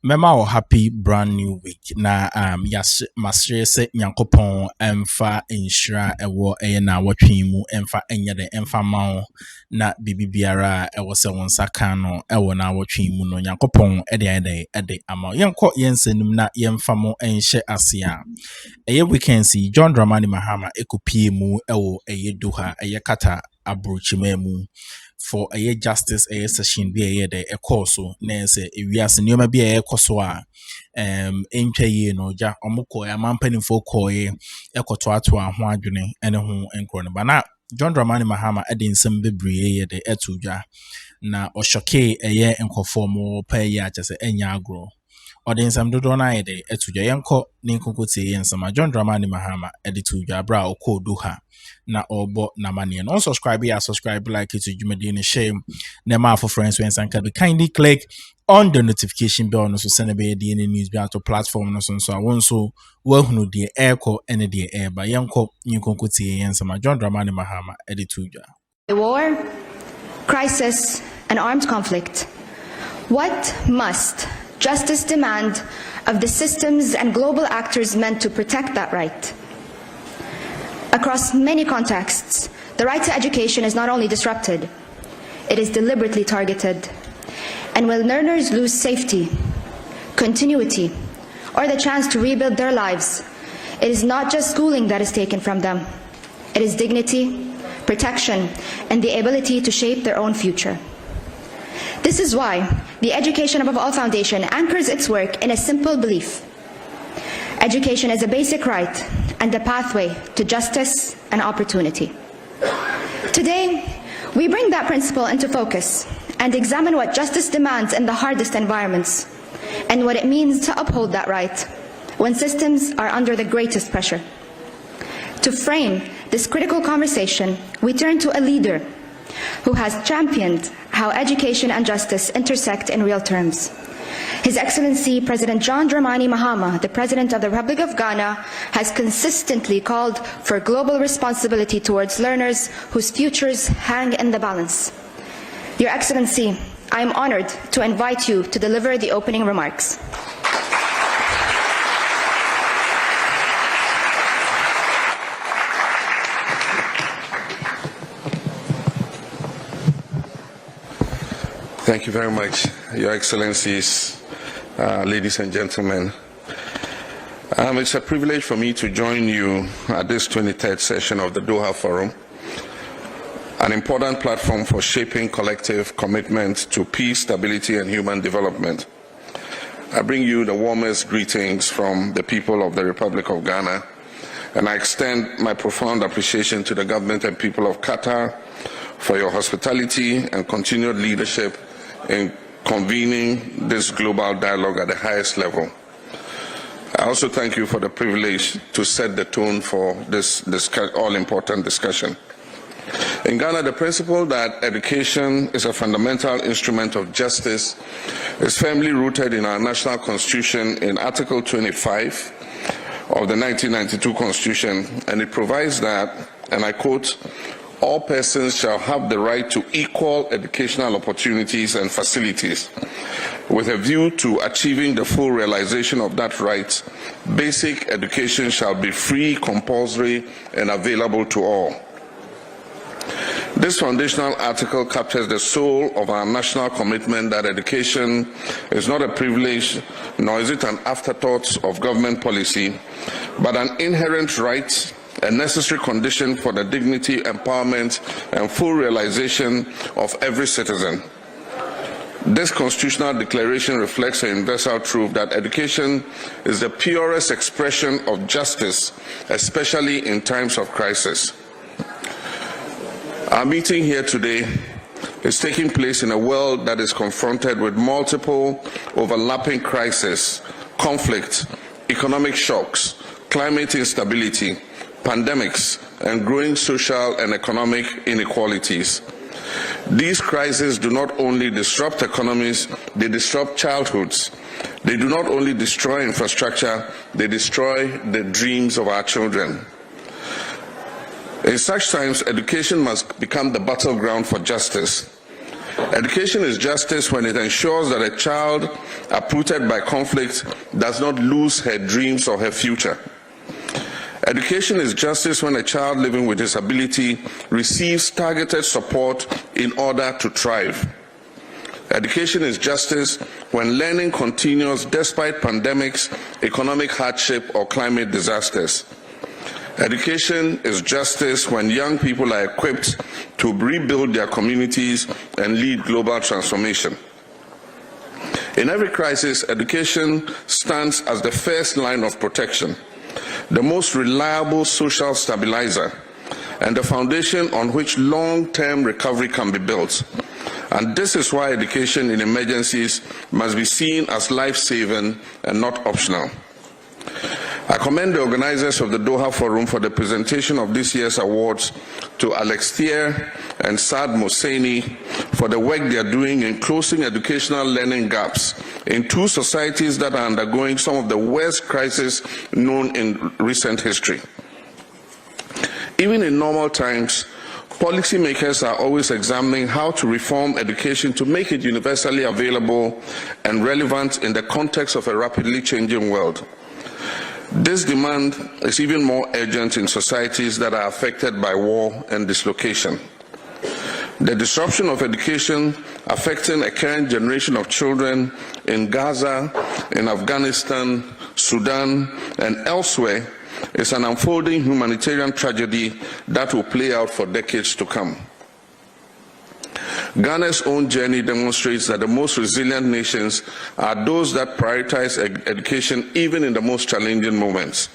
Mema o happy brand new week na yas masre se nyankopon emfa inshira ewo na watwe mu emfa enyede emfa mawo na bibibiara ewo se wonsa kan no ewo na watwe mu no nyankopon ede ama yenko yensenum na yemfa mo enhye asia eye weekends John Dramani Mahama ekopie mu ewo Doha kata abrochima mu for a justice session be a course na say we as nneoma bi a ekoso a entwaye no ja omukọ ya mampanifo koye ekoto ato ho adwene ene ho enkro no bana John Dramani Mahama ede nsem bebree de etudwa na oshoke enkofo mo pa ya chese enya agro ode nsem dodo na yede etudwa yenko ne nkokotie yensama John Dramani Mahama ede tudwa bra okọ Doha na obo na mani and subscribe like it to Jumedi shame nema for friends when can be kindly click on the notification bell no so send be the news be to platform no so I won so well no the airco and the air by yanko nyinko tie yensama John Dramani Mahama edituja war, crisis and armed conflict. What must justice demand of the systems and global actors meant to protect that right? Across many contexts, the right to education is not only disrupted, it is deliberately targeted. And when learners lose safety, continuity, or the chance to rebuild their lives, it is not just schooling that is taken from them. It is dignity, protection, and the ability to shape their own future. This is why the Education Above All Foundation anchors its work in a simple belief. Education is a basic right and a pathway to justice and opportunity. Today, we bring that principle into focus and examine what justice demands in the hardest environments and what it means to uphold that right when systems are under the greatest pressure. To frame this critical conversation, we turn to a leader who has championed how education and justice intersect in real terms. His Excellency President John Dramani Mahama, the President of the Republic of Ghana, has consistently called for global responsibility towards learners whose futures hang in the balance. Your Excellency, I am honored to invite you to deliver the opening remarks. Thank you very much, Your Excellencies, ladies and gentlemen. It's a privilege for me to join you at this 23rd session of the Doha Forum, an important platform for shaping collective commitment to peace, stability, and human development. I bring you the warmest greetings from the people of the Republic of Ghana, and I extend my profound appreciation to the government and people of Qatar for your hospitality and continued leadership in convening this global dialogue at the highest level. I also thank you for the privilege to set the tone for this all-important discussion. In Ghana, the principle that education is a fundamental instrument of justice is firmly rooted in our national constitution in Article 25 of the 1992 Constitution, and it provides that, and I quote, all persons shall have the right to equal educational opportunities and facilities. With a view to achieving the full realization of that right, basic education shall be free, compulsory, and available to all. This foundational article captures the soul of our national commitment that education is not a privilege, nor is it an afterthought of government policy, but an inherent right, a necessary condition for the dignity, empowerment, and full realization of every citizen. This constitutional declaration reflects a universal truth that education is the purest expression of justice, especially in times of crisis. Our meeting here today is taking place in a world that is confronted with multiple overlapping crises, conflict, economic shocks, climate instability, pandemics, and growing social and economic inequalities. These crises do not only disrupt economies, they disrupt childhoods. They do not only destroy infrastructure, they destroy the dreams of our children. In such times, education must become the battleground for justice. Education is justice when it ensures that a child uprooted by conflict does not lose her dreams or her future. Education is justice when a child living with disability receives targeted support in order to thrive. Education is justice when learning continues despite pandemics, economic hardship, or climate disasters. Education is justice when young people are equipped to rebuild their communities and lead global transformation. In every crisis, education stands as the first line of protection, the most reliable social stabilizer, and the foundation on which long-term recovery can be built. And this is why education in emergencies must be seen as life-saving and not optional. I commend the organizers of the Doha Forum for the presentation of this year's awards to Alex Thier and Saad Mohseni for the work they are doing in closing educational learning gaps in two societies that are undergoing some of the worst crises known in recent history. Even in normal times, policymakers are always examining how to reform education to make it universally available and relevant in the context of a rapidly changing world. This demand is even more urgent in societies that are affected by war and dislocation. The disruption of education affecting a current generation of children in Gaza, in Afghanistan, Sudan, and elsewhere is an unfolding humanitarian tragedy that will play out for decades to come. Ghana's own journey demonstrates that the most resilient nations are those that prioritize education even in the most challenging moments.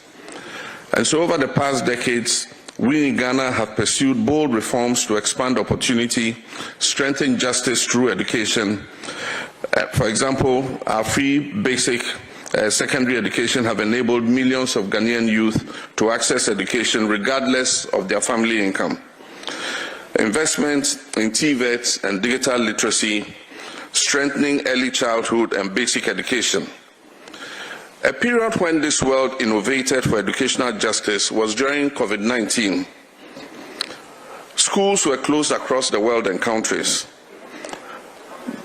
And so over the past decades, we in Ghana have pursued bold reforms to expand opportunity, strengthen justice through education. For example, our free basic secondary education have enabled millions of Ghanaian youth to access education regardless of their family income. Investments in TVET and digital literacy, strengthening early childhood and basic education. A period when this world innovated for educational justice was during COVID-19. Schools were closed across the world and countries.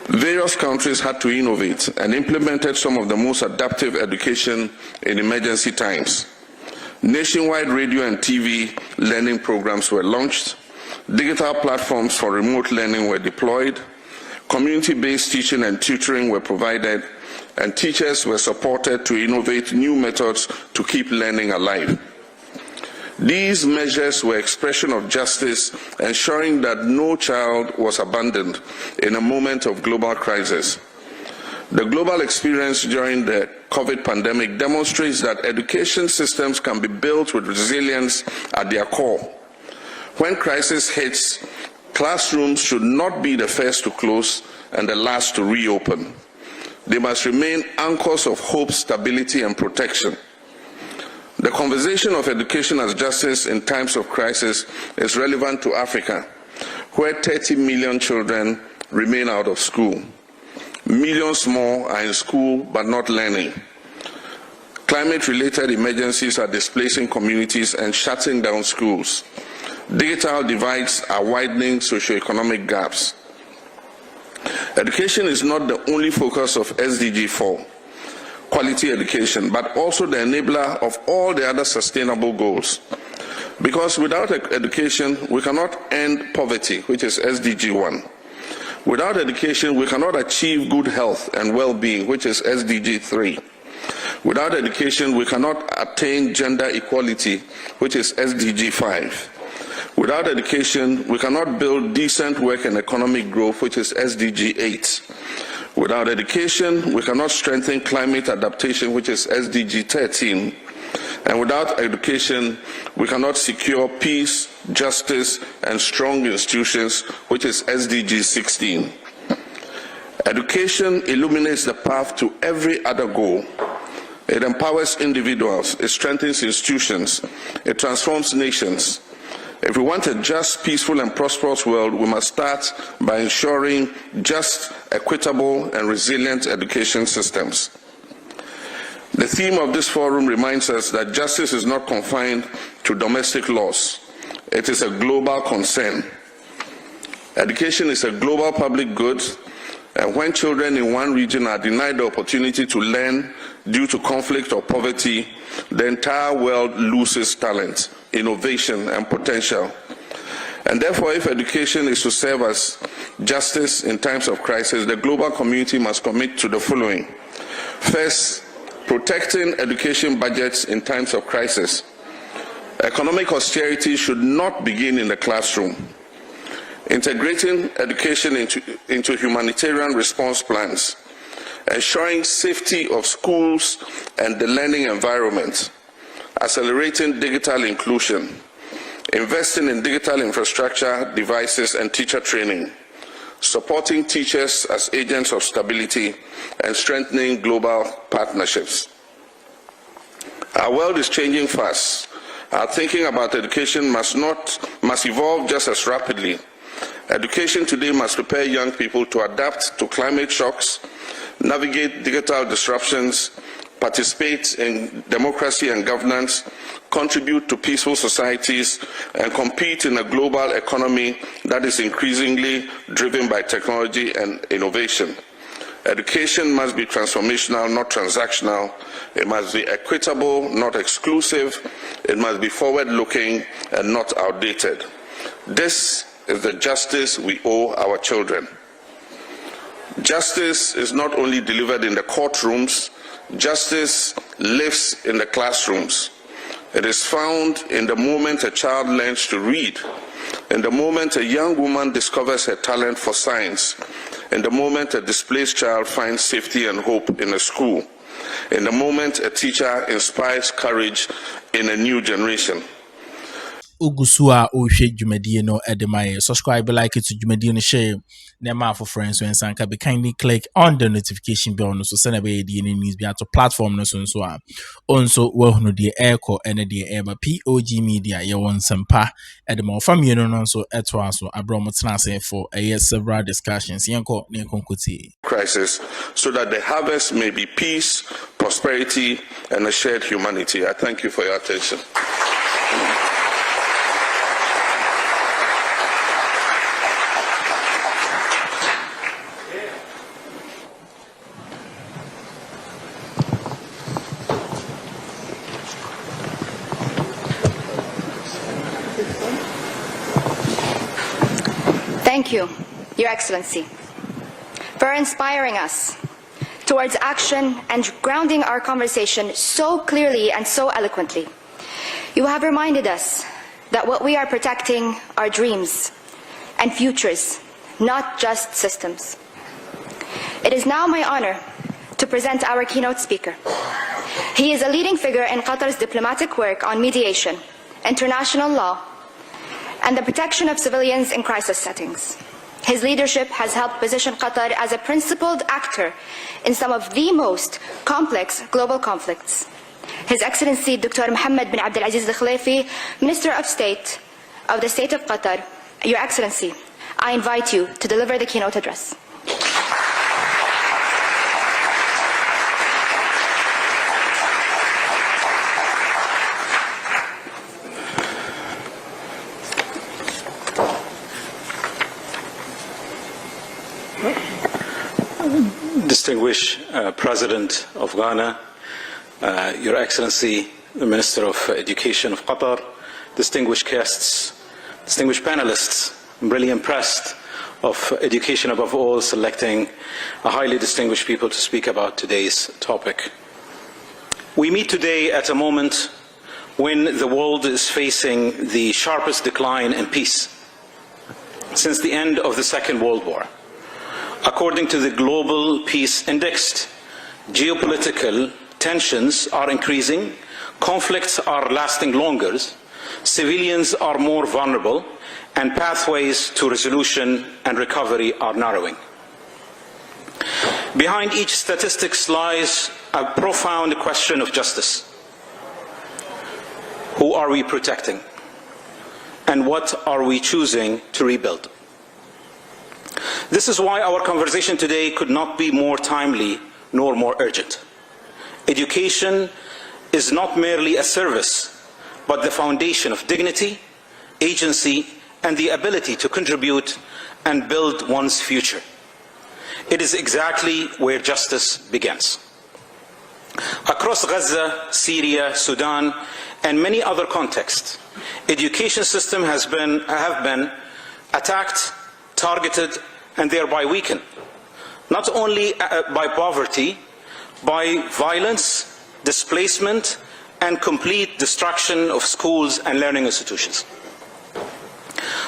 Various countries had to innovate and implemented some of the most adaptive education in emergency times. Nationwide radio and TV learning programs were launched, digital platforms for remote learning were deployed, community-based teaching and tutoring were provided, and teachers were supported to innovate new methods to keep learning alive. These measures were expression of justice, ensuring that no child was abandoned in a moment of global crisis. The global experience during the COVID pandemic demonstrates that education systems can be built with resilience at their core. When crisis hits, classrooms should not be the first to close and the last to reopen. They must remain anchors of hope, stability, and protection. The conversation of education as justice in times of crisis is relevant to Africa, where 30 million children remain out of school. Millions more are in school but not learning. Climate-related emergencies are displacing communities and shutting down schools. Digital divides are widening socioeconomic gaps. Education is not the only focus of SDG 4. Quality education, but also the enabler of all the other sustainable goals. Because without education, we cannot end poverty, which is SDG 1. Without education, we cannot achieve good health and well-being, which is SDG 3. Without education, we cannot attain gender equality, which is SDG 5. Without education, we cannot build decent work and economic growth, which is SDG 8. Without education, we cannot strengthen climate adaptation, which is SDG 13. And without education, we cannot secure peace, justice, and strong institutions, which is SDG 16. Education illuminates the path to every other goal. It empowers individuals, it strengthens institutions, it transforms nations. If we want a just, peaceful, and prosperous world, we must start by ensuring just, equitable, and resilient education systems. The theme of this forum reminds us that justice is not confined to domestic laws. It is a global concern. Education is a global public good, and when children in one region are denied the opportunity to learn due to conflict or poverty, the entire world loses talent, innovation, and potential. And therefore, if education is to serve as justice in times of crisis, the global community must commit to the following. First, protecting education budgets in times of crisis. Economic austerity should not begin in the classroom. Integrating education into humanitarian response plans, ensuring safety of schools and the learning environment, accelerating digital inclusion, investing in digital infrastructure, devices, and teacher training, supporting teachers as agents of stability, and strengthening global partnerships. Our world is changing fast. Our thinking about education must evolve just as rapidly. Education today must prepare young people to adapt to climate shocks, navigate digital disruptions, participate in democracy and governance, contribute to peaceful societies, and compete in a global economy that is increasingly driven by technology and innovation. Education must be transformational, not transactional. It must be equitable, not exclusive. It must be forward-looking and not outdated. This is the justice we owe our children. Justice is not only delivered in the courtrooms, justice lives in the classrooms. It is found in the moment a child learns to read, in the moment a young woman discovers her talent for science, in the moment a displaced child finds safety and hope in a school, in the moment a teacher inspires courage in a new generation. Ugusua Oshe Jumedie no Edemaye. Subscribe, like it to Jumedie and share. Nema for friends when Sanka be kindly click on the notification bell no so send away the news be to platform no so on. Also, well no the echo and the eba POG Media ye won sampa edema from you no so etwa so abromotsna for several discussions yenko ne konkuti. Crisis so that the harvest may be peace, prosperity, and a shared humanity. I thank you for your attention. Thank you, Your Excellency, for inspiring us towards action and grounding our conversation so clearly and so eloquently. You have reminded us that what we are protecting are dreams and futures, not just systems. It is now my honor to present our keynote speaker. He is a leading figure in Qatar's diplomatic work on mediation, international law, and the protection of civilians in crisis settings. His leadership has helped position Qatar as a principled actor in some of the most complex global conflicts. His Excellency Dr. Mohammed bin Abdulaziz Al Khalifi, Minister of State of the State of Qatar, Your Excellency, I invite you to deliver the keynote address. Distinguished President of Ghana, Your Excellency, the Minister of Education of Qatar, distinguished guests, distinguished panelists, I'm really impressed of education above all, selecting a highly distinguished people to speak about today's topic. We meet today at a moment when the world is facing the sharpest decline in peace since the end of the Second World War. According to the Global Peace Index, geopolitical tensions are increasing, conflicts are lasting longer, civilians are more vulnerable, and pathways to resolution and recovery are narrowing. Behind each statistic lies a profound question of justice. Who are we protecting? And what are we choosing to rebuild? This is why our conversation today could not be more timely nor more urgent. Education is not merely a service, but the foundation of dignity, agency, and the ability to contribute and build one's future. It is exactly where justice begins. Across Gaza, Syria, Sudan, and many other contexts, education systems have been attacked, targeted, and thereby weakened, not only by poverty, by violence, displacement, and complete destruction of schools and learning institutions.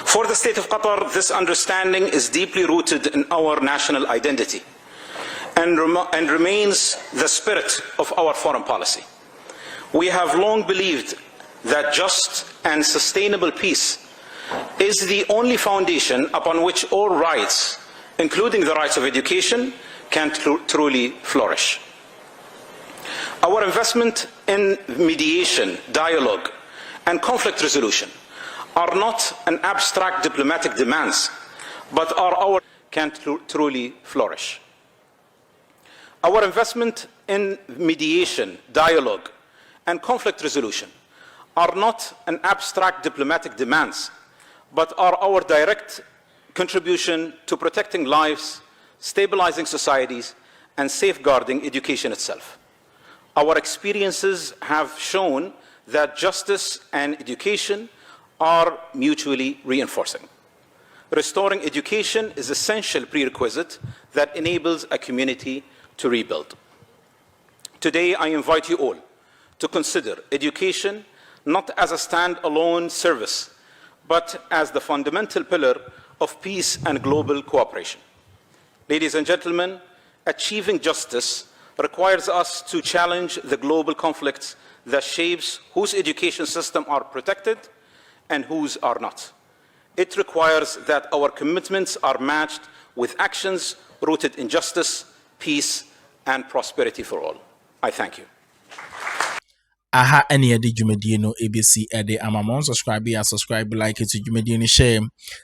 For the State of Qatar, this understanding is deeply rooted in our national identity and remains the spirit of our foreign policy. We have long believed that just and sustainable peace is the only foundation upon which all rights, including the rights of education, can truly flourish. Our investment in mediation, dialogue, and conflict resolution are not an abstract diplomatic demands, but are our can truly flourish. Our investment in mediation, dialogue, and conflict resolution are not an abstract diplomatic demands, but are our direct contribution to protecting lives, stabilizing societies, and safeguarding education itself. Our experiences have shown that justice and education are mutually reinforcing. Restoring education is an essential prerequisite that enables a community to rebuild. Today, I invite you all to consider education not as a standalone service, but as the fundamental pillar of peace and global cooperation. Ladies and gentlemen, achieving justice requires us to challenge the global conflicts that shapes whose education systems are protected and whose are not. It requires that our commitments are matched with actions rooted in justice, peace, and prosperity for all. I thank you. Aha any edi dwumadie no ABC ede amamon subscribe like it to dwumadie ni share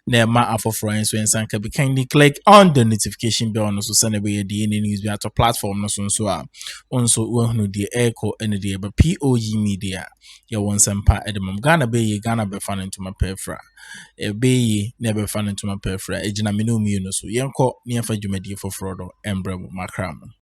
na ma afoforo enso ensan ka be kindly click on the notification bell no so send be the news be ato platform no so a onso wahunu die echo ene die ba POG Media ya wonsampa edemam Ghana be Ghana be fan into my pefra e be na be fan into my pefra ejina me no mi no so yenko ne afa dwumadie foforo do embrem makram.